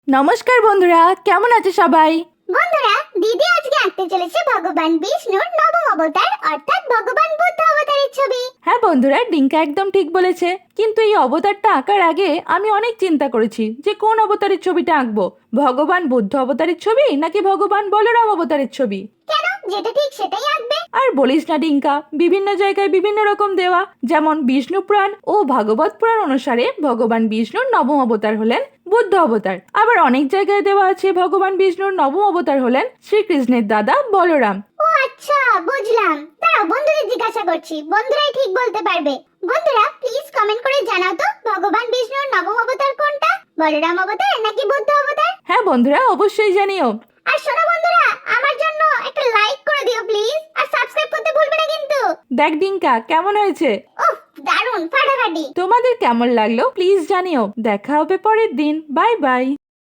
নমস্কার বন্ধুরা, কেমন আছে সবাই? বন্ধুরা, দিদি আজকে আঁকতে চলেছে ভগবান বিষ্ণুর নবম অবতার অর্থাৎ ভগবান বুদ্ধ অবতারের ছবি। হ্যাঁ বন্ধুরা, ডিঙ্কা একদম ঠিক বলেছে। কিন্তু এই অবতারটা আঁকার আগে আমি অনেক চিন্তা করেছি যে কোন অবতারের ছবিটা আঁকবো। ভগবান বুদ্ধ অবতারের ছবি নাকি ভগবান বলরাম অবতারের ছবি? কেন? যেটা ঠিক সেটাই আঁকবে। আর বলিস না ডিঙ্কা, বিভিন্ন জায়গায় বিভিন্ন রকম দেওয়া। যেমন বিষ্ণু পুরাণ ও ভাগবত পুরাণ অনুসারে ভগবান বিষ্ণুর নবম অবতার হলেন বুদ্ধ অবতার। আবার অনেক জায়গায় দেওয়া আছে ভগবান বিষ্ণুর নবম অবতার হলেন শ্রীকৃষ্ণের দাদা বলরাম। ও আচ্ছা, বুঝলাম। দাঁড়াও, বন্ধুদের জিজ্ঞাসা করছি, বন্ধুরাই ঠিক বলতে পারবে। বন্ধুরা প্লিজ কমেন্ট করে জানাও তো, ভগবান বিষ্ণুর নবম অবতার কোনটা, বলরাম অবতার নাকি বুদ্ধ অবতার? হ্যাঁ বন্ধুরা, অবশ্যই জানিও। আর শোনো বন্ধুরা, আমার জন্য একটা লাইক করে দিও প্লিজ, আর সাবস্ক্রাইব করতে ভুলবে না কিন্তু। দেখ ডিঙ্কা কেমন হয়েছে। উফ, দারুণ, ফাটাফাটি। তোমাদের কেমন লাগলো প্লিজ জানিও। দেখা হবে পরের দিন। Bye bye.